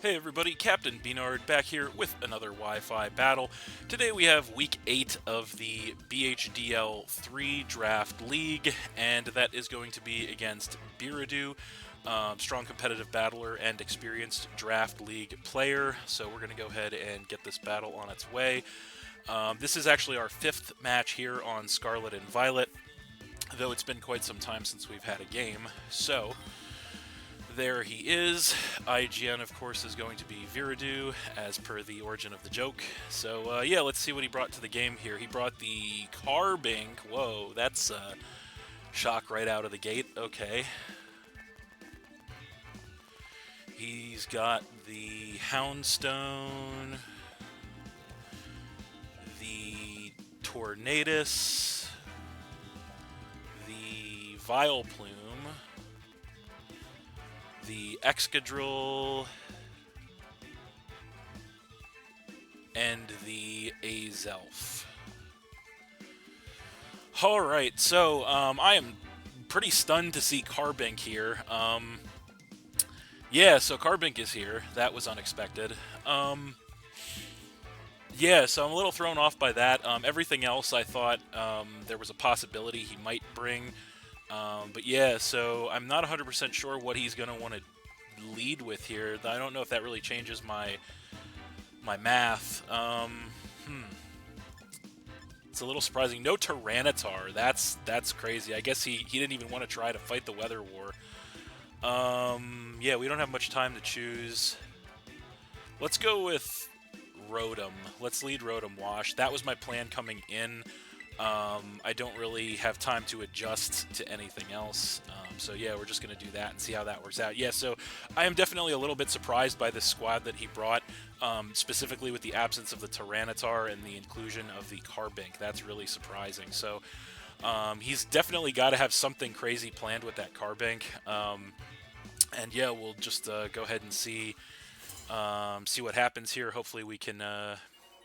Hey everybody, Captain B-Nard back here with another Wi-Fi battle. Today we have Week 8 of the BHDL3 Draft League, and that is going to be against Viradu, strong competitive battler and experienced Draft League player. So we're going to go ahead and get this battle on its way. This is actually our 5th match here on Scarlet and Violet, though it's been quite some time since we've had a game. So there he is. IGN, of course, is going to be Viradu, as per the origin of the joke. So, yeah, let's see what he brought to the game here. He brought the Carbink. Whoa, that's a shock right out of the gate. Okay. He's got the Houndstone, the Tornadus, the Vileplume, the Excadrill, and the Azelf. Alright, so I am pretty stunned to see Carbink here. Yeah, so Carbink is here. That was unexpected. Yeah, so I'm a little thrown off by that. Everything else I thought there was a possibility he might bring. But yeah, so I'm not 100% sure what he's going to want to lead with here. I don't know if that really changes my math. It's a little surprising. No Tyranitar. That's crazy. I guess he didn't even want to try to fight the Weather War. Yeah, we don't have much time to choose. Let's go with Rotom. Let's lead Rotom Wash. That was my plan coming in. I don't really have time to adjust to anything else. So yeah, we're just going to do that and see how that works out. Yeah, so I am definitely a little bit surprised by the squad that he brought, specifically with the absence of the Tyranitar and the inclusion of the Carbink. That's really surprising. So he's definitely got to have something crazy planned with that Carbink. And yeah, we'll just go ahead and see what happens here. Hopefully we can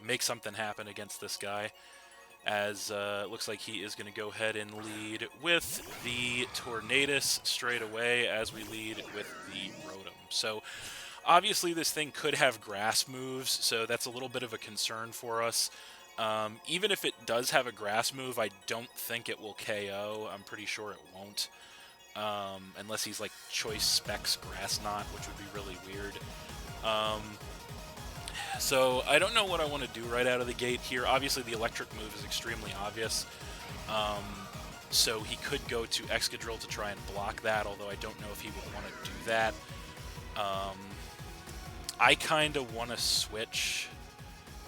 make something happen against this guy, as it looks like he is going to go ahead and lead with the Tornadus straight away, as we lead with the Rotom. So obviously this thing could have grass moves, so that's a little bit of a concern for us. Even if it does have a grass move, I don't think it will KO. I'm pretty sure it won't. Unless he's like Choice Specs Grass Knot, which would be really weird. So I don't know what I want to do right out of the gate here. Obviously the electric move is extremely obvious. So he could go to Excadrill to try and block that, although I don't know if he would want to do that. I kind of want to switch,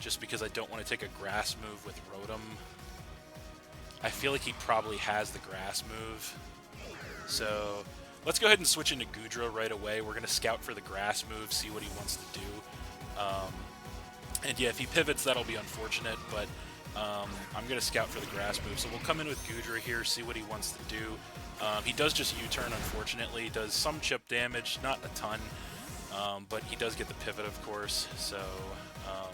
just because I don't want to take a grass move with Rotom. I feel like he probably has the grass move. So let's go ahead and switch into Goodra right away. We're going to scout for the grass move, see what he wants to do. And yeah, if he pivots, that'll be unfortunate, but I'm going to scout for the grass move. So we'll come in with Goodra here, see what he wants to do. He does just U-turn, unfortunately. He does some chip damage, not a ton, but he does get the pivot, of course. So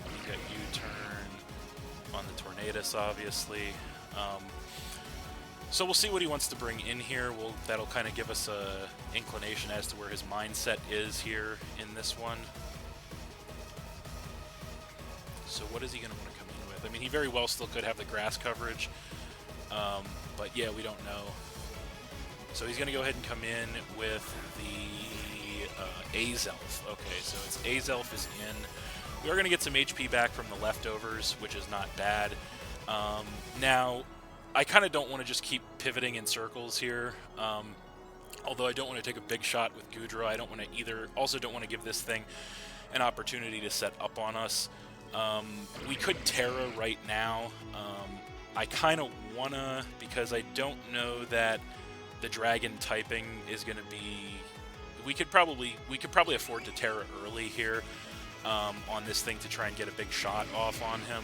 we got U-turn on the Tornadus, obviously. So we'll see what he wants to bring in here. That'll kind of give us a inclination as to where his mindset is here in this one. So what is he going to want to come in with? I mean, he very well still could have the grass coverage, but yeah, we don't know. So he's going to go ahead and come in with the Azelf. Okay, so it's Azelf is in. We are going to get some HP back from the leftovers, which is not bad. Now, I kind of don't want to just keep pivoting in circles here. Although I don't want to take a big shot with Goodra, I don't want to either. Also, don't want to give this thing an opportunity to set up on us. We could Terra right now. I kind of wanna, because I don't know that the Dragon typing is going to be. We could probably afford to Terra early here on this thing to try and get a big shot off on him.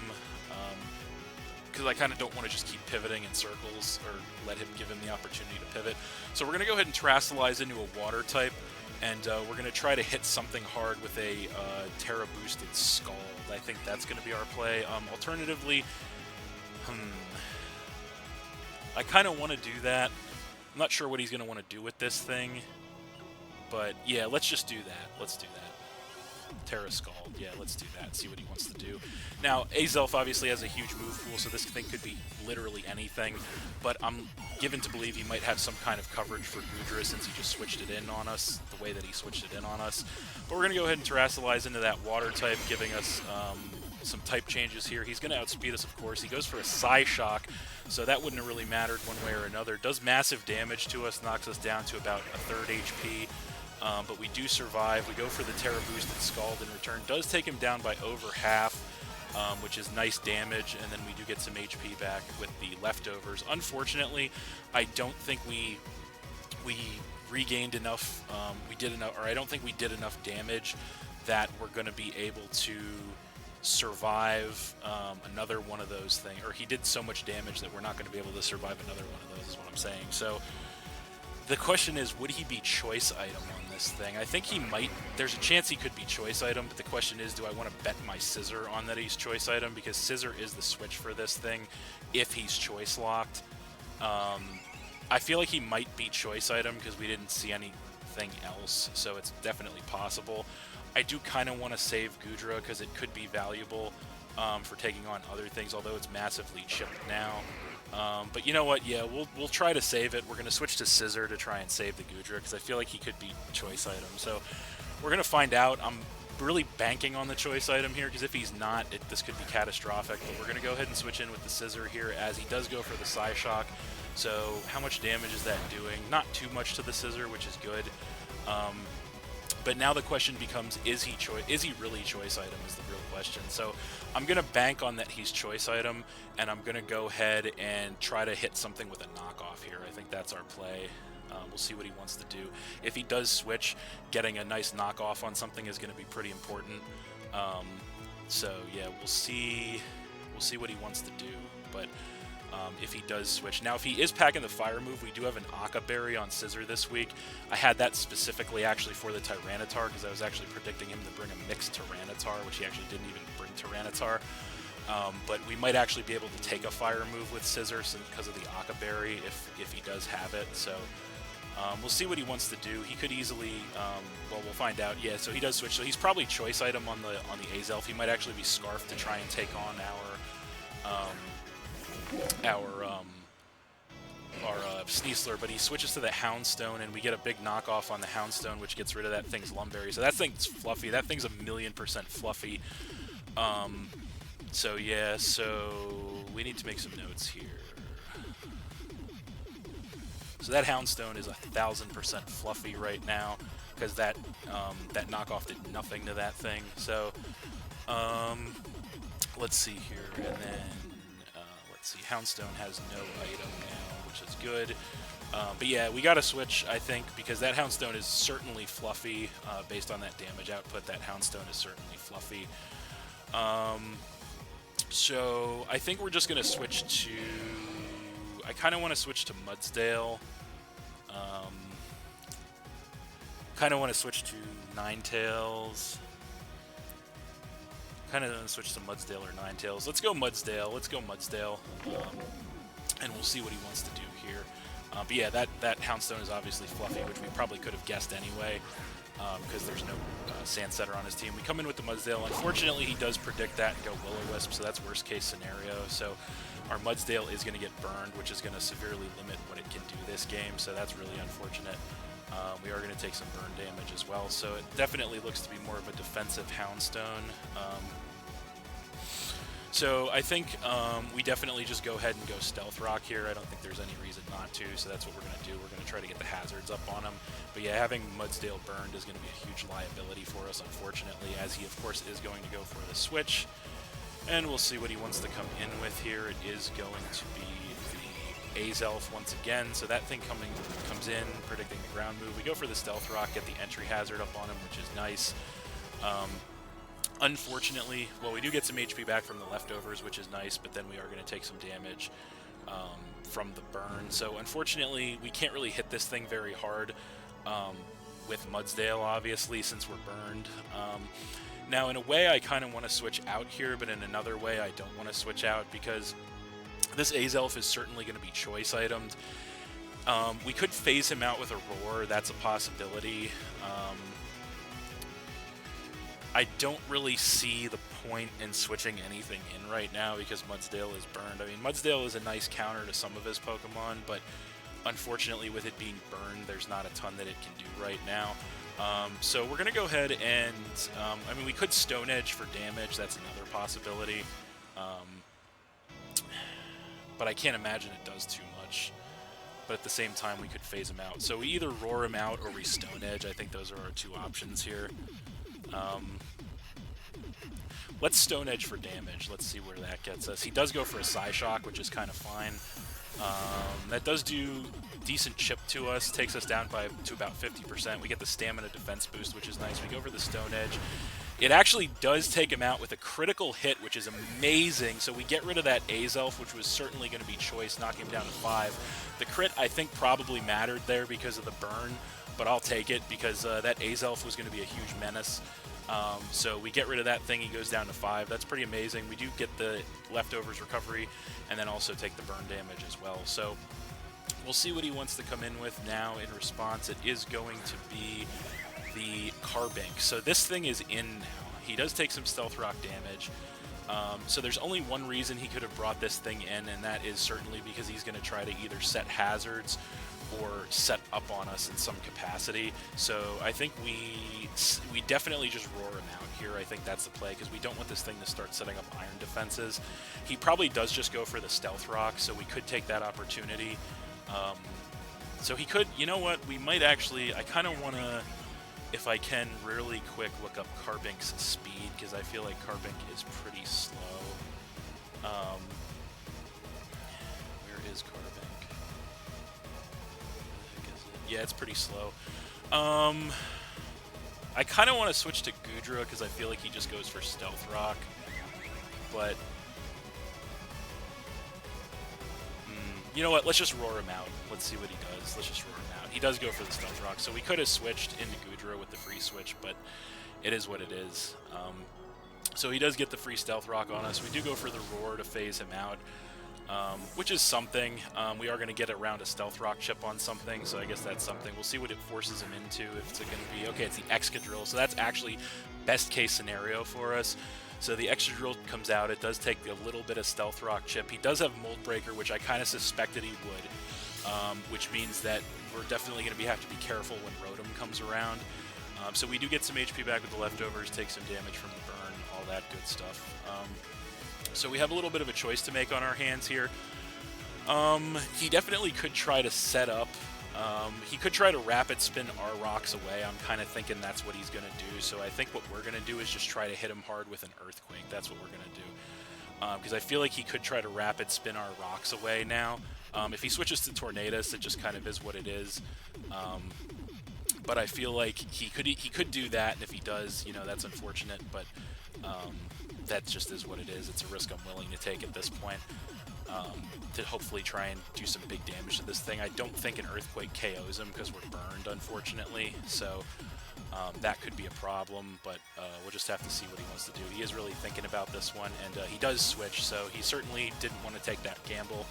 Because I kind of don't want to just keep pivoting in circles or let him give him the opportunity to pivot. So we're going to go ahead and Terrasilize into a water type, and we're going to try to hit something hard with a Terra boosted Scald. I think that's going to be our play. Alternatively, I kind of want to do that. I'm not sure what he's going to want to do with this thing, but yeah, let's just do that. Let's do that. Terra Scald. Yeah, let's do that. See what he wants to do. Now, Azelf obviously has a huge move pool, so this thing could be literally anything. But I'm given to believe he might have some kind of coverage for Goodra since he just switched it in on us, the way that he switched it in on us. But we're going to go ahead and Terrasilize into that water type, giving us some type changes here. He's going to outspeed us, of course. He goes for a Psyshock, so that wouldn't have really mattered one way or another. Does massive damage to us, knocks us down to about a third HP. But we do survive. We go for the Terra Boosted Scald in return. Does take him down by over half, which is nice damage, and then we do get some HP back with the leftovers. Unfortunately, I don't think we regained enough. We did enough, or I don't think we did enough damage that we're going to be able to survive another one of those things. Or he did so much damage that we're not going to be able to survive another one of those, is what I'm saying. So the question is, would he be choice item on this thing? I think he might. There's a chance he could be choice item, but the question is, do I want to bet my Scissor on that he's choice item? Because Scissor is the switch for this thing if he's choice locked. I feel like he might be choice item because we didn't see anything else, so it's definitely possible. I do kind of want to save Goodra because it could be valuable for taking on other things, although it's massively chipped now. But you know what? Yeah, we'll try to save it. We're going to switch to Scissor to try and save the Goodra because I feel like he could be choice item. So we're going to find out. I'm really banking on the choice item here because if he's not, this could be catastrophic. But we're going to go ahead and switch in with the Scissor here as he does go for the Psyshock. So how much damage is that doing? Not too much to the Scissor, which is good. But now the question becomes, is he really choice item is the real question. So I'm going to bank on that he's choice item, and I'm going to go ahead and try to hit something with a knockoff here. I think that's our play. We'll see what he wants to do. If he does switch, getting a nice knockoff on something is going to be pretty important. So yeah, we'll see what he wants to do. But if he does switch. Now, if he is packing the fire move, we do have an Akka Berry on Scissor this week. I had that specifically actually for the Tyranitar because I was actually predicting him to bring a mixed Tyranitar, which he actually didn't even bring Tyranitar. But we might actually be able to take a fire move with Scissor because of the Akka Berry if he does have it. So we'll see what he wants to do. He could easily, well, we'll find out. Yeah, so he does switch. So he's probably choice item on the Azelf. He might actually be Scarf to try and take on our Sneasler, but he switches to the Houndstone, and we get a big knockoff on the Houndstone, which gets rid of that thing's Lumberry. So that thing's fluffy. That thing's 1,000,000% fluffy. So yeah, so we need to make some notes here. So that Houndstone is 1,000% fluffy right now because that knockoff did nothing to that thing. So let's see here, and then let's see. Houndstone has no item now, which is good. But yeah, we got to switch, I think, because that Houndstone is certainly fluffy. Based on that damage output, that Houndstone is certainly fluffy. So I think we're just going to switch to... I kind of want to switch to Mudsdale. Kind of want to switch to Ninetales. Kind of want to switch to Mudsdale or Ninetales. Let's go Mudsdale. Let's go Mudsdale. And we'll see what he wants to do here. But yeah, that Houndstone is obviously fluffy, which we probably could have guessed anyway, because there's no Sandsetter on his team. We come in with the Mudsdale. Unfortunately, he does predict that and go Will-O-Wisp, so that's worst case scenario. So our Mudsdale is going to get burned, which is going to severely limit what it can do this game, so that's really unfortunate. We are going to take some burn damage as well, so it definitely looks to be more of a defensive Houndstone. So I think we definitely just go ahead and go Stealth Rock here. I don't think there's any reason not to, so that's what we're going to do. We're going to try to get the hazards up on him. But yeah, having Mudsdale burned is going to be a huge liability for us, unfortunately, as he, of course, is going to go for the switch. And we'll see what he wants to come in with here. It is going to be the Azelf once again. So that thing comes in, predicting the ground move. We go for the Stealth Rock, get the entry hazard up on him, which is nice. Unfortunately, well, we do get some HP back from the leftovers, which is nice, but then we are going to take some damage from the burn. So unfortunately, we can't really hit this thing very hard with Mudsdale, obviously, since we're burned. Now, in a way, I kind of want to switch out here, but in another way, I don't want to switch out because this Azelf is certainly going to be choice itemed. We could phase him out with a Roar. That's a possibility. I don't really see the point in switching anything in right now because Mudsdale is burned. I mean, Mudsdale is a nice counter to some of his Pokemon, but unfortunately with it being burned, there's not a ton that it can do right now. So we're going to go ahead and, I mean, we could Stone Edge for damage. That's another possibility. But I can't imagine it does too much. But at the same time, we could phase him out. So we either roar him out or we Stone Edge. I think those are our two options here. Let's Stone Edge for damage. Let's see where that gets us. He does go for a Psyshock, which is kind of fine. That does do decent chip to us, takes us down to about 50%. We get the stamina defense boost, which is nice. We go for the Stone Edge. It actually does take him out with a critical hit, which is amazing. So we get rid of that Azelf, which was certainly going to be choice, knocking him down to 5. The crit, I think, probably mattered there because of the burn, but I'll take it because that Azelf was going to be a huge menace. So we get rid of that thing, he goes down to 5. That's pretty amazing. We do get the leftovers recovery and then also take the burn damage as well. So we'll see what he wants to come in with now in response. It is going to be the Carbink. So this thing is in now. He does take some Stealth Rock damage. So there's only one reason he could have brought this thing in, and that is certainly because he's going to try to either set hazards or set up on us in some capacity. So I think we definitely just roar him out here. I think that's the play, because we don't want this thing to start setting up iron defenses. He probably does just go for the Stealth Rock, so we could take that opportunity. So he could, you know what, we might actually, I kind of want to, if I can, really quick look up Carbink's speed, because I feel like Carbink is pretty slow. Where is Carbink? Yeah, it's pretty slow. I kind of want to switch to Goodra because I feel like he just goes for Stealth Rock, but you know what? Let's just roar him out. Let's see what he does. Let's just roar him out. He does go for the Stealth Rock, so we could have switched into Goodra with the free switch, but it is what it is. So he does get the free Stealth Rock on us. We do go for the roar to phase him out. Which is something. We are going to get around a Stealth Rock chip on something, so I guess that's something. We'll see what it forces him into. If it's going to be, okay, it's the Excadrill, so that's actually best case scenario for us. So the Excadrill comes out. It does take a little bit of Stealth Rock chip. He does have Mold Breaker, which I kind of suspected he would, which means that we're definitely going to have to be careful when Rotom comes around. So we do get some HP back with the leftovers, take some damage from the burn, all that good stuff. So we have a little bit of a choice to make on our hands here. He definitely could try to set up. He could try to Rapid Spin our rocks away. I'm kind of thinking that's what he's going to do. So I think what we're going to do is just try to hit him hard with an Earthquake. That's what we're going to do. Because I feel like he could try to Rapid Spin our rocks away now. If he switches to Tornadus, it just kind of is what it is. But I feel like he could do that, and if he does, you know, that's unfortunate. But that just is what it is. It's a risk I'm willing to take at this point, to hopefully try and do some big damage to this thing. I don't think an Earthquake KOs him because we're burned, unfortunately, so that could be a problem, but we'll just have to see what he wants to do. He is really thinking about this one, and he does switch, so he certainly didn't want to take that gamble.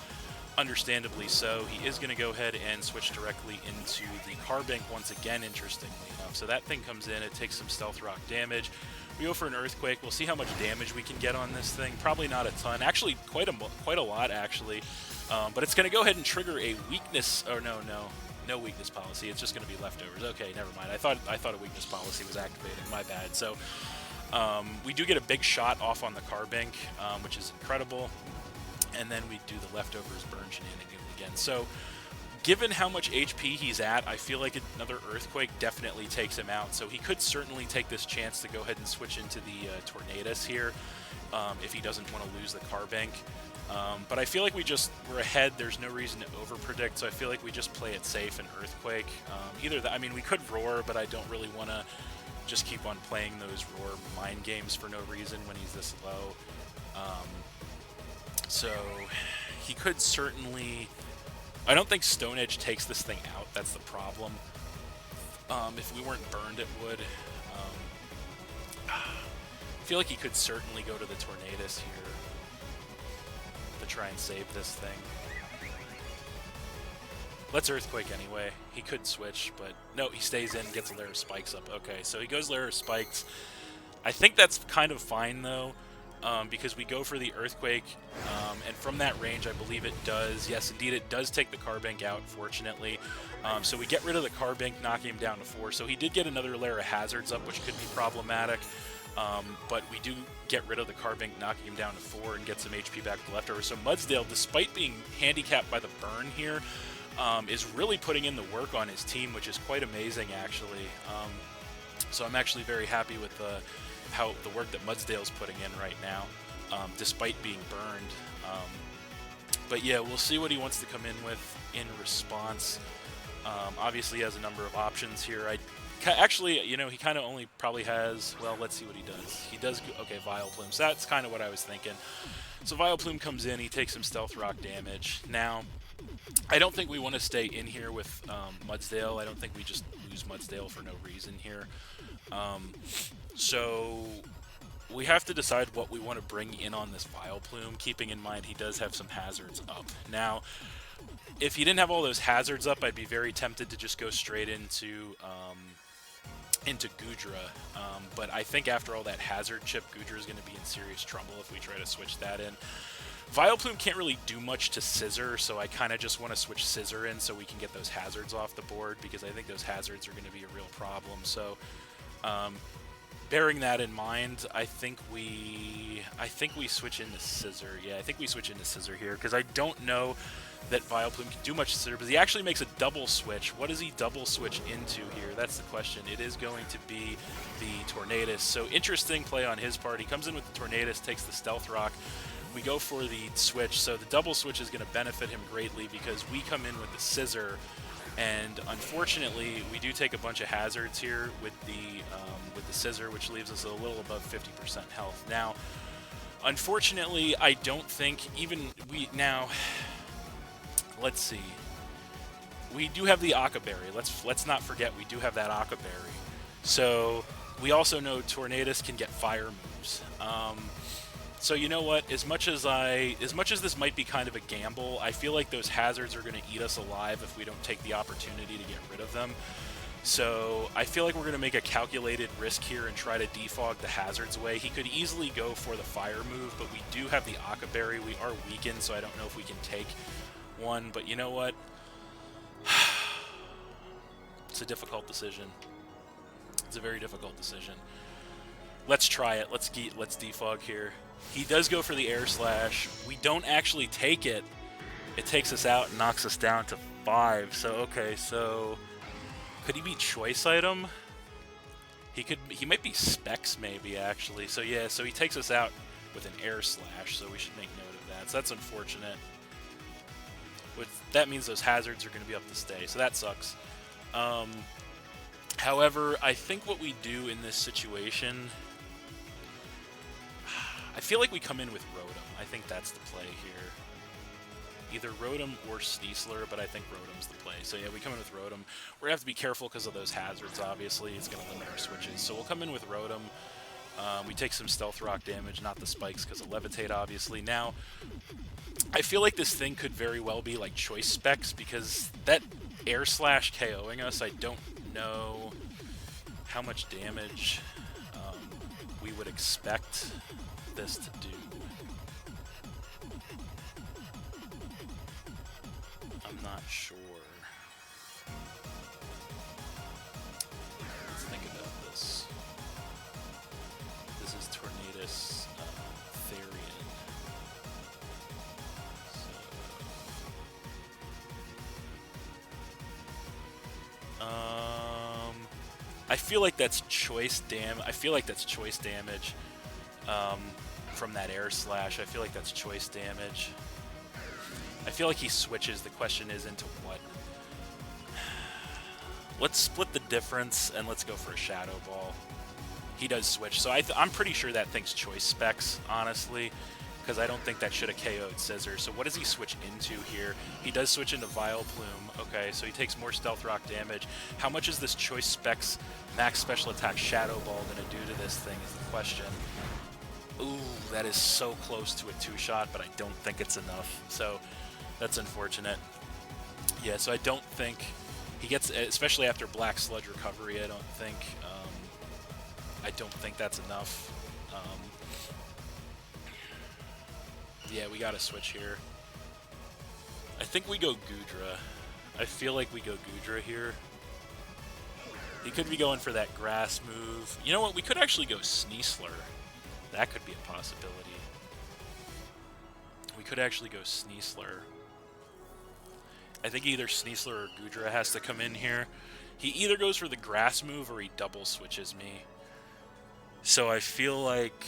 Understandably so. He is going to go ahead and switch directly into the Carbink once again, interestingly enough. So that thing comes in, it takes some Stealth Rock damage. We go for an Earthquake. We'll see how much damage we can get on this thing. Probably not a ton. Actually, quite a lot, actually. But it's going to go ahead and trigger a weakness. Or no weakness policy. It's just going to be leftovers. Okay, never mind. I thought a weakness policy was activated. My bad. So we do get a big shot off on the Carbink, which is incredible. And then we do the leftovers burn shenanigans again. So given how much HP he's at, I feel like another Earthquake definitely takes him out. So he could certainly take this chance to go ahead and switch into the Tornadus here, if he doesn't want to lose the Carbink. But I feel like we're ahead. There's no reason to overpredict, so I feel like we just play it safe and Earthquake. Either that, I mean, we could roar, but I don't really want to just keep on playing those roar mind games for no reason when he's this low. So he could certainly... I don't think Stone Edge takes this thing out. That's the problem. If we weren't burned, it would. I feel like he could certainly go to the Tornadus here to try and save this thing. Let's Earthquake anyway. He could switch, but no, he stays in, gets Lair of Spikes up. Okay, so he goes Lair of Spikes. I think that's kind of fine, though, because we go for the Earthquake, and from that range, I believe it does, yes, indeed, it does take the Carbink out, fortunately. So we get rid of the Carbink, knocking him down to 4. So he did get another layer of hazards up, which could be problematic. But we do get rid of the Carbink, knocking him down to 4, and get some HP back to leftover. So Mudsdale, despite being handicapped by the burn here, is really putting in the work on his team, which is quite amazing, actually. So I'm actually very happy with how the work that Mudsdale's putting in right now, despite being burned. But yeah, we'll see what he wants to come in with in response. Obviously, he has a number of options here. Actually, you know, he kind of only probably has, well, let's see what he does. He does, okay, Vileplume. So that's kind of what I was thinking. So Vileplume comes in, he takes some Stealth Rock damage. Now, I don't think we want to stay in here with Mudsdale. I don't think we just lose Mudsdale for no reason here. So we have to decide what we want to bring in on this Vileplume, keeping in mind he does have some hazards up. Now, if he didn't have all those hazards up, I'd be very tempted to just go straight into Goodra. But I think after all that hazard chip, Goodra is going to be in serious trouble if we try to switch that in. Vileplume can't really do much to Scissor, so I kind of just want to switch Scissor in so we can get those hazards off the board, because I think those hazards are going to be a real problem. So, bearing that in mind, I think we switch into Scissor. Yeah, I think we switch into Scissor here, because I don't know that Vileplume can do much to Scissor, but he actually makes a double switch. What does he double switch into here? That's the question. It is going to be the Tornadus. So interesting play on his part. He comes in with the Tornadus, takes the Stealth Rock. We go for the switch, so the double switch is going to benefit him greatly because we come in with the Scissor, and unfortunately, we do take a bunch of hazards here with the Scissor, which leaves us a little above 50% health. Now, unfortunately, I don't think now. Let's see. We do have the Aqua Berry. Let's not forget we do have that Aqua Berry. So we also know Tornadus can get fire moves. So you know what? As much as this might be kind of a gamble, I feel like those hazards are going to eat us alive if we don't take the opportunity to get rid of them. So I feel like we're going to make a calculated risk here and try to defog the hazards away. He could easily go for the fire move, but we do have the Aqua Berry. We are weakened, so I don't know if we can take one. But you know what? It's a difficult decision. It's a very difficult decision. Let's try it. Let's defog here. He does go for the Air Slash. We don't actually take it. It takes us out and knocks us down to 5. So okay, so could he be Choice Item? He might be Specs maybe actually. So yeah, so he takes us out with an Air Slash, so we should make note of that. So that's unfortunate. That means those hazards are going to be up to stay, so that sucks. However, I think what we do in this situation, I feel like we come in with Rotom. I think that's the play here. Either Rotom or Sneasler, but I think Rotom's the play. So yeah, we come in with Rotom. We're going to have to be careful because of those hazards, obviously. It's going to limit our switches. So we'll come in with Rotom. We take some Stealth Rock damage, not the spikes because of Levitate, obviously. Now, I feel like this thing could very well be like Choice Specs, because that Air Slash KOing us, I don't know how much damage we would expect this to do. I'm not sure. Let's think about this. This is Tornadus Therian. I feel like that's choice damage. From that Air Slash. I feel like that's choice damage. I feel like he switches. The question is into what? Let's split the difference and let's go for a Shadow Ball. He does switch, so I'm pretty sure that thing's choice specs, honestly, because I don't think that should have KO'd Scissor. So what does he switch into here? He does switch into Vileplume. Okay, so he takes more Stealth Rock damage. How much is this choice specs max special attack Shadow Ball going to do to this thing is the question. Ooh, that is so close to a 2-shot, but I don't think it's enough. So that's unfortunate. Yeah, so I don't think he gets, especially after Black Sludge Recovery, I don't think I don't think that's enough. Yeah, we gotta switch here. I think we go Goodra. I feel like we go Goodra here. He could be going for that grass move. You know what? We could actually go Sneasler. That could be a possibility. We could actually go Sneasler. I think either Sneasler or Goodra has to come in here. He either goes for the grass move or he double switches me. So I feel like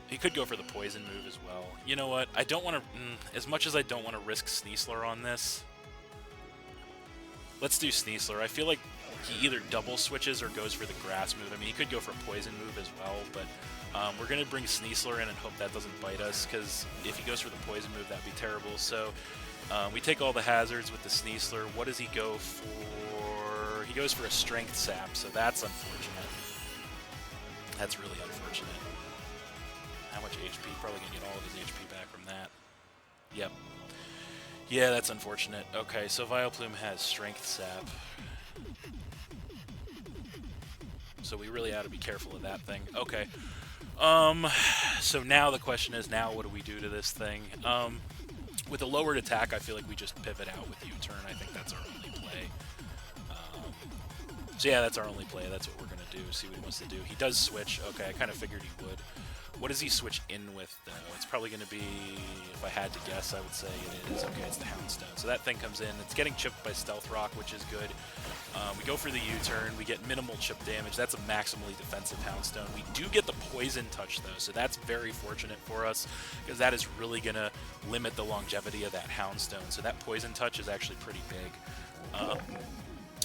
he could go for the poison move as well. You know what? I don't want to, as much as I don't want to risk Sneasler on this, let's do Sneasler. I feel like he either double switches or goes for the grass move. I mean, he could go for poison move as well, but we're going to bring Sneasler in and hope that doesn't bite us, because if he goes for the poison move, that'd be terrible. So we take all the hazards with the Sneasler. What does he go for? He goes for a Strength Sap, so that's unfortunate. That's really unfortunate. How much HP? Probably going to get all of his HP back from that. Yep. Yeah, that's unfortunate. Okay, so Vileplume has Strength Sap. So we really ought to be careful of that thing. Okay. So now the question is, now what do we do to this thing? With a lowered attack, I feel like we just pivot out with U-turn. I think that's our only play. So yeah, that's our only play. That's what we're going to do. See what he wants to do. He does switch. Okay, I kind of figured he would. What does he switch in with, though? It's probably going to be, if I had to guess, I would say it is. Okay, it's the Houndstone. So that thing comes in. It's getting chipped by Stealth Rock, which is good. We go for the U-turn. We get minimal chip damage. That's a maximally defensive Houndstone. We do get the Poison Touch, though, so that's very fortunate for us, because that is really going to limit the longevity of that Houndstone. So that Poison Touch is actually pretty big.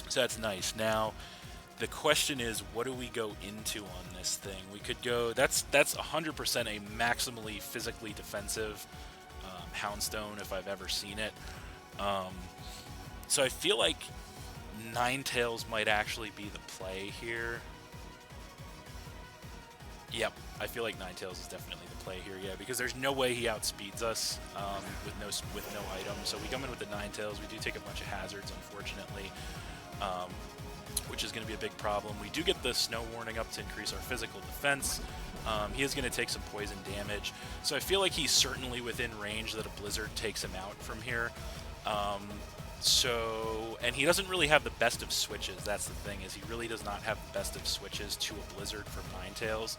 So that's nice. Now, the question is, what do we go into on this thing? We could go, that's 100% a maximally physically defensive Houndstone if I've ever seen it. So I feel like Ninetales might actually be the play here. Yep, I feel like Ninetales is definitely the play here, yeah, because there's no way he outspeeds us with no items. So we come in with the Ninetales. We do take a bunch of hazards, unfortunately. Which is going to be a big problem. We do get the Snow Warning up to increase our physical defense. He is going to take some poison damage. So I feel like he's certainly within range that a Blizzard takes him out from here. And he doesn't really have the best of switches. That's the thing, is he really does not have the best of switches to a Blizzard from Ninetales.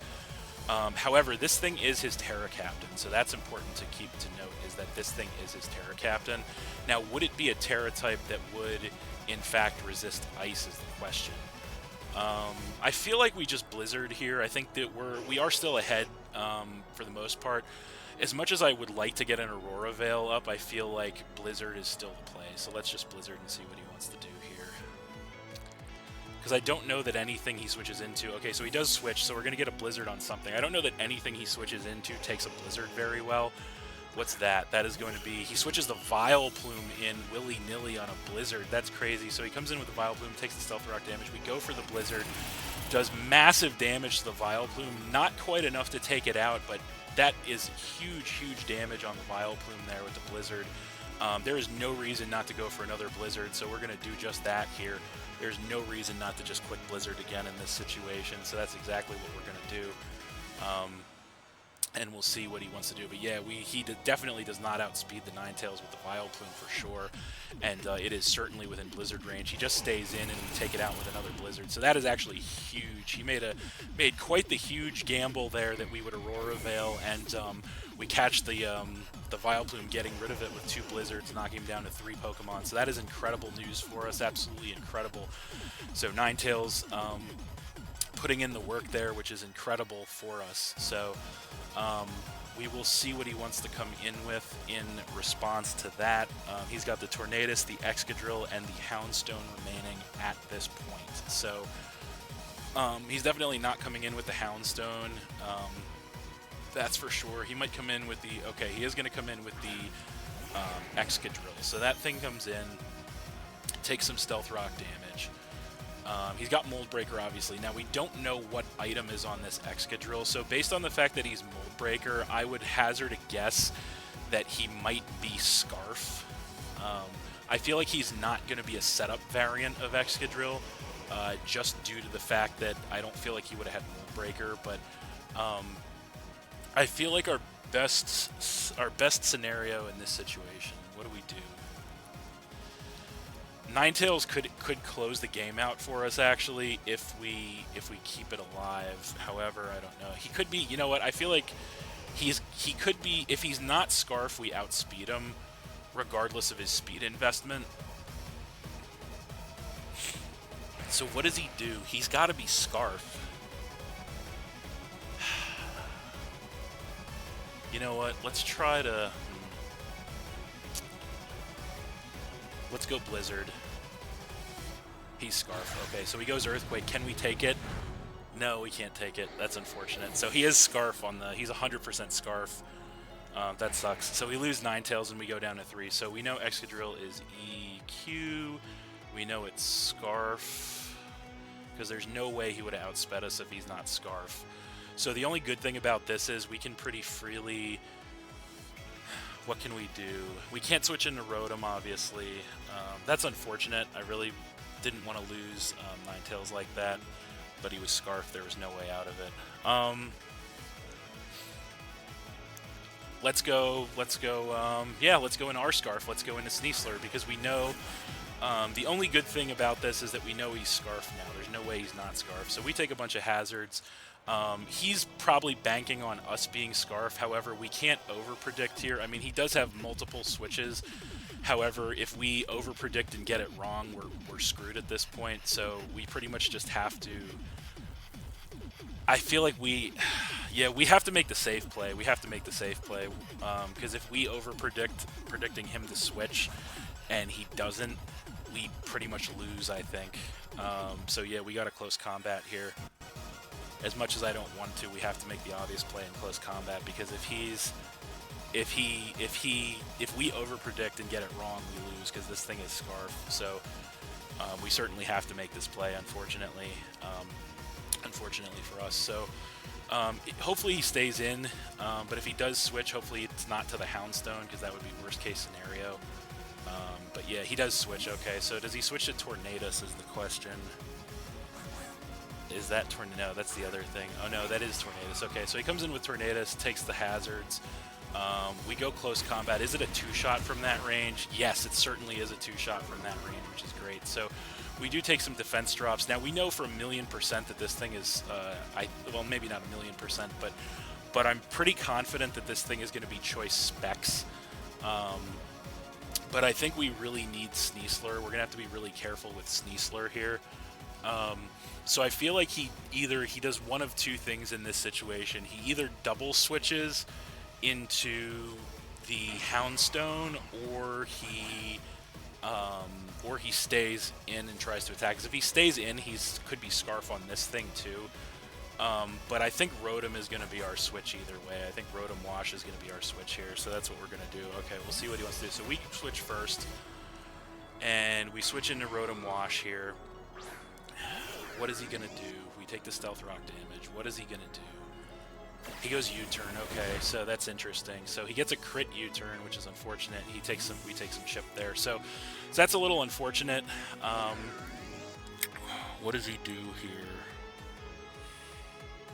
However, this thing is his Terra Captain, so that's important to keep to note, is that this thing is his Terra Captain. Now, would it be a Terra type that would, in fact, resist Ice is the question. I feel like we just Blizzard here. I think that we are still ahead for the most part. As much as I would like to get an Aurora Veil up, I feel like Blizzard is still the play. So let's just Blizzard and see what he wants to do here. Because I don't know that anything he switches into... Okay, so he does switch, so we're going to get a Blizzard on something. I don't know that anything he switches into takes a Blizzard very well. What's that? That is going to be... He switches the Vileplume in willy-nilly on a Blizzard. That's crazy. So he comes in with the Vileplume, takes the Stealth Rock damage. We go for the Blizzard. Does massive damage to the Vileplume. Not quite enough to take it out, but that is huge, huge damage on the Vileplume there with the Blizzard. There is no reason not to go for another Blizzard, so we're going to do just that here. There's no reason not to just quick Blizzard again in this situation, so that's exactly what we're going to do. And we'll see what he wants to do. But yeah, he definitely does not outspeed the Ninetales with the Vileplume for sure. And it is certainly within Blizzard range. He just stays in and we take it out with another Blizzard. So that is actually huge. He made quite the huge gamble there that we would Aurora Veil, and we catch the Vileplume getting rid of it with 2 Blizzards, knocking him down to 3 Pokemon. So that is incredible news for us. Absolutely incredible. So Ninetales putting in the work there, which is incredible for us. So we will see what he wants to come in with in response to that. He's got the Tornadus, the Excadrill, and the Houndstone remaining at this point. So he's definitely not coming in with the Houndstone. That's for sure. He might come in with the... Okay, he is going to come in with the Excadrill. So that thing comes in, takes some Stealth Rock damage. He's got Mold Breaker, obviously. Now, we don't know what item is on this Excadrill, so based on the fact that he's Mold Breaker, I would hazard a guess that he might be Scarf. I feel like he's not going to be a setup variant of Excadrill. just due to the fact that I don't feel like he would have had Mold Breaker, but I feel like our best scenario in this situation. What do we do? Ninetales could close the game out for us actually if we keep it alive. However, I don't know. He could be. You know what? I feel like he could be. If he's not Scarf, we outspeed him, regardless of his speed investment. So what does he do? He's got to be Scarf. You know what? Let's try to... Let's go Blizzard. He's Scarf. Okay, so he goes Earthquake. Can we take it? No, we can't take it. That's unfortunate. So he is Scarf on the... He's 100% Scarf. That sucks. So we lose Ninetales and we go down to 3. So we know Excadrill is EQ. We know it's Scarf. Because there's no way he would have outsped us if he's not Scarf. So the only good thing about this is we can pretty freely... What can we do? We can't switch into Rotom, obviously. That's unfortunate. I really didn't want to lose Ninetales like that. But he was Scarf. There was no way out of it. Let's go, yeah, let's go into our Scarf. Let's go into Sneasler, because we know... the only good thing about this is that we know he's Scarf now. There's no way he's not Scarf. So we take a bunch of hazards. He's probably banking on us being Scarf. However, we can't over-predict here. I mean, he does have multiple switches. However, if we over-predict and get it wrong, we're screwed at this point. So we pretty much just have to... I feel like we have to make the safe play. We have to make the safe play. Because if we predicting him to switch and he doesn't, we pretty much lose, I think. So yeah, we got a close combat here. As much as I don't want to, we have to make the obvious play in close combat, because if we overpredict and get it wrong, we lose, because this thing is Scarf. So we certainly have to make this play, unfortunately. Unfortunately for us. So hopefully he stays in, but if he does switch, hopefully it's not to the Houndstone, because that would be worst case scenario. But yeah, he does switch. Okay, so does he switch to Tornadus is the question. Is that Tornadus? No, that's the other thing. Oh no, that is Tornadus. Okay, so he comes in with Tornadus, takes the hazards. We go close combat. Is it a 2-shot from that range? Yes, it certainly is a 2-shot from that range, which is great. So we do take some defense drops. Now we know for 1,000,000% that this thing is, well, maybe not 1,000,000%, but I'm pretty confident that this thing is going to be choice specs. But I think we really need Sneasler. We're going to have to be really careful with Sneasler here. So I feel like he does one of two things in this situation. He either double switches into the Houndstone, or he stays in and tries to attack. Because if he stays in, could be Scarf on this thing too. But I think Rotom is going to be our switch either way. I think Rotom Wash is going to be our switch here, so that's what we're going to do. Okay, we'll see what he wants to do. So we switch first, and we switch into Rotom Wash here. What is he going to do? We take the Stealth Rock damage. What is he going to do? He goes U-turn. Okay, so that's interesting. So he gets a crit U-turn, which is unfortunate. We take some chip there. So that's a little unfortunate. What does he do here?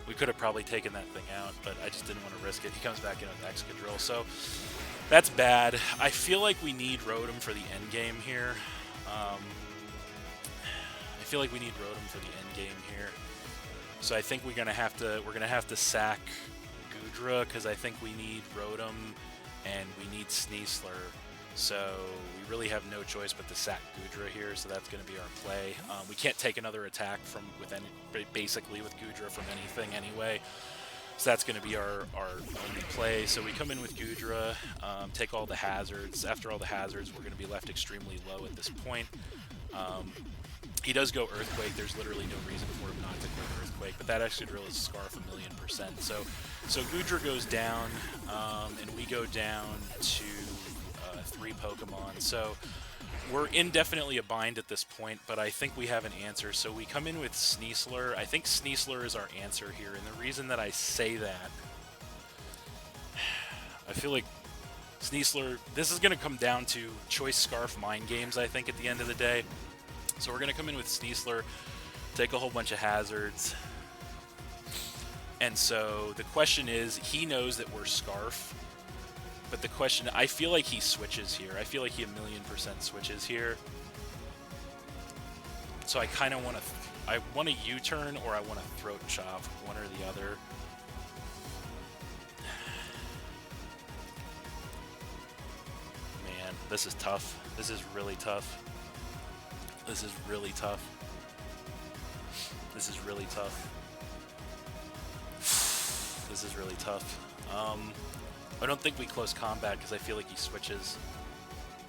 We could have probably taken that thing out, but I just didn't want to risk it. He comes back in with Excadrill, so that's bad. I feel like we need Rotom for the end game here. I feel like we need Rotom for the end game here. So I think we're gonna have to sack Goodra, because I think we need Rotom and we need Sneasler. So we really have no choice but to sack Goodra here, so that's going to be our play. We can't take another attack basically with Goodra from anything anyway. So that's going to be our only play. So we come in with Goodra, take all the hazards. After all the hazards, we're going to be left extremely low at this point. He does go Earthquake. There's literally no reason for him not to go Earthquake, but that Excadrill is Scarf 1,000,000%. So Goodra goes down, and we go down to 3 Pokemon. So we're indefinitely a bind at this point, but I think we have an answer. So we come in with Sneasler. I think Sneasler is our answer here, and the reason that I say that, I feel like Sneasler, this is going to come down to choice Scarf mind games, I think, at the end of the day. So we're going to come in with Sneasler. take a whole bunch of hazards. And so the question is, he knows that we're Scarf, but the question, I feel like he switches here. I feel like he 1,000,000% switches here. So I kind of want to, I want a U-turn or I want a throat chop, one or the other. Man, this is tough. This is really tough. This is really tough. This is really tough. This is really tough. I don't think we close combat because I feel like he switches.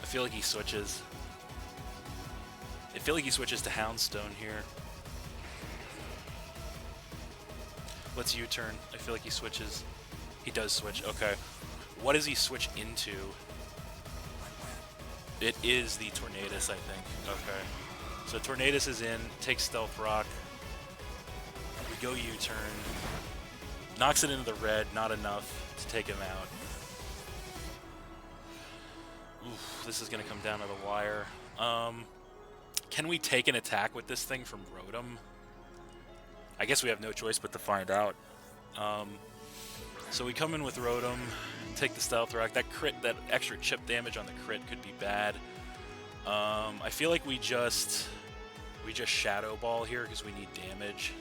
I feel like he switches. I feel like he switches to Houndstone here. Let's U-turn. I feel like he switches. He does switch. Okay. What does he switch into? It is the Tornadus, I think. Okay. So Tornadus is in. Takes Stealth Rock. We go U-turn. Knocks it into the red. Not enough to take him out. Oof, this is going to come down to the wire. Can we take an attack with this thing from Rotom? I guess we have no choice but to find out. So we come in with Rotom, take the Stealth Rock. That crit, that extra chip damage on the crit could be bad. I feel like we just Shadow Ball here because we need damage.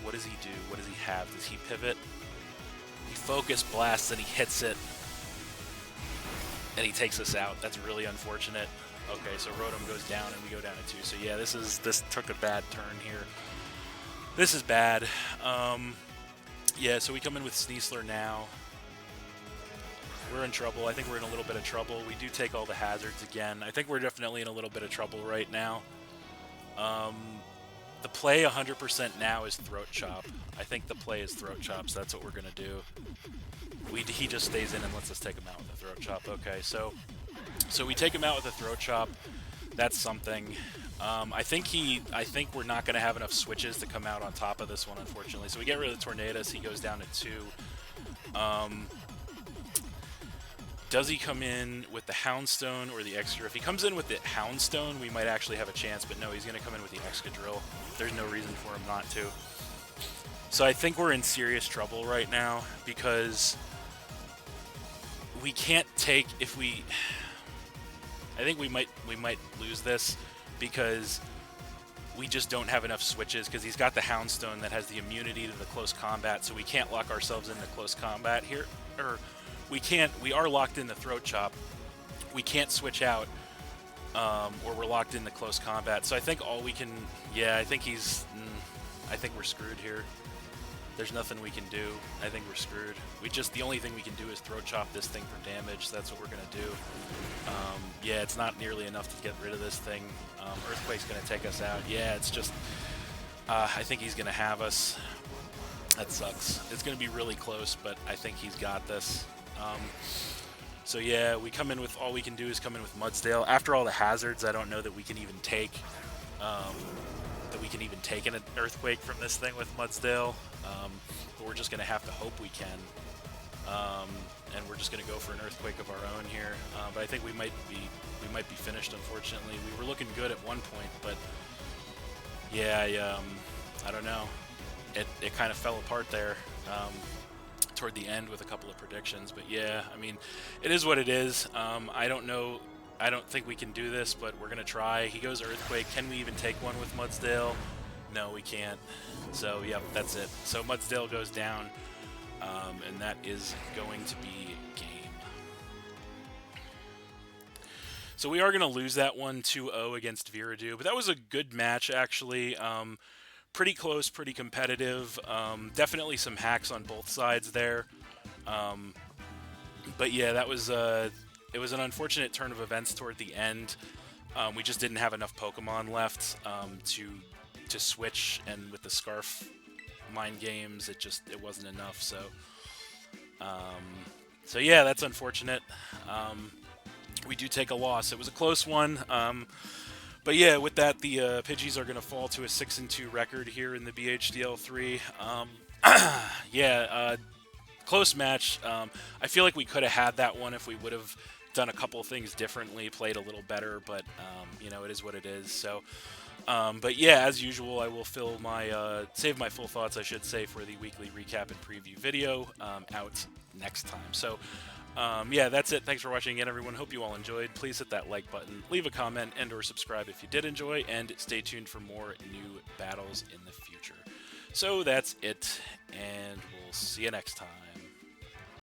What does he do? What does he have? Does he pivot? He Focus Blasts and he hits it. And he takes us out. That's really unfortunate. Okay, so Rotom goes down and we go down to 2. So yeah, this took a bad turn here. This is bad. Yeah, so we come in with Sneasler now. We're in trouble. I think we're in a little bit of trouble. We do take all the hazards again. I think we're definitely in a little bit of trouble right now. The play 100% now is Throat Chop. I think the play is Throat Chop, so that's what we're going to do. He just stays in and lets us take him out with a Throat Chop. Okay, so we take him out with a Throat Chop. That's something. I think we're not going to have enough switches to come out on top of this one, unfortunately. So we get rid of the Tornadus. He goes down to 2. Does he come in with the Houndstone or the Extra? If he comes in with the Houndstone, we might actually have a chance, but no, he's going to come in with the Excadrill. There's no reason for him not to. So I think we're in serious trouble right now because we can't take if we... I think we might lose this because we just don't have enough switches because he's got the Houndstone that has the immunity to the close combat, so we can't lock ourselves into close combat here. Or we are locked in the Throat Chop. We can't switch out or we're locked in the close combat. So I think all we can, yeah, I think we're screwed here. There's nothing we can do. I think we're screwed. The only thing we can do is Throat Chop this thing for damage. That's what we're going to do. Yeah, it's not nearly enough to get rid of this thing. Earthquake's going to take us out. Yeah, it's just, I think he's going to have us. That sucks. It's going to be really close, but I think he's got this. So yeah, we come in with, all we can do is come in with Mudsdale. After all the hazards, I don't know that we can even take, an Earthquake from this thing with Mudsdale. But we're just going to have to hope we can. And we're just going to go for an Earthquake of our own here. But I think we might be finished, unfortunately. We were looking good at one point, but yeah, I don't know. It kind of fell apart there toward the end with a couple of predictions. But yeah, I mean, it is what it is. I don't know. I don't think we can do this, but we're going to try. He goes Earthquake. Can we even take one with Mudsdale? No, we can't. So, yep, that's it. So Mudsdale goes down, and that is going to be game. So we are going to lose that one 2-0 against Viradu, but that was a good match, actually. Pretty close, pretty competitive. Definitely some hacks on both sides there. But yeah, that was it was an unfortunate turn of events toward the end. We just didn't have enough Pokemon left to switch, and with the Scarf mind games, it wasn't enough. So so yeah, that's unfortunate. We do take a loss. It was a close one. But yeah, with that, the Pidgeys are going to fall to a 6-2 record here in the BHDL3. Yeah, close match. I feel like we could have had that one if we would have done a couple of things differently, played a little better, but you know, it is what it is. So But yeah, as usual, I will save my full thoughts, I should say, for the weekly recap and preview video out next time. So yeah, that's it. Thanks for watching again, everyone. Hope you all enjoyed. Please hit that like button, leave a comment, and/or subscribe if you did enjoy, and stay tuned for more new battles in the future. So that's it, and we'll see you next time.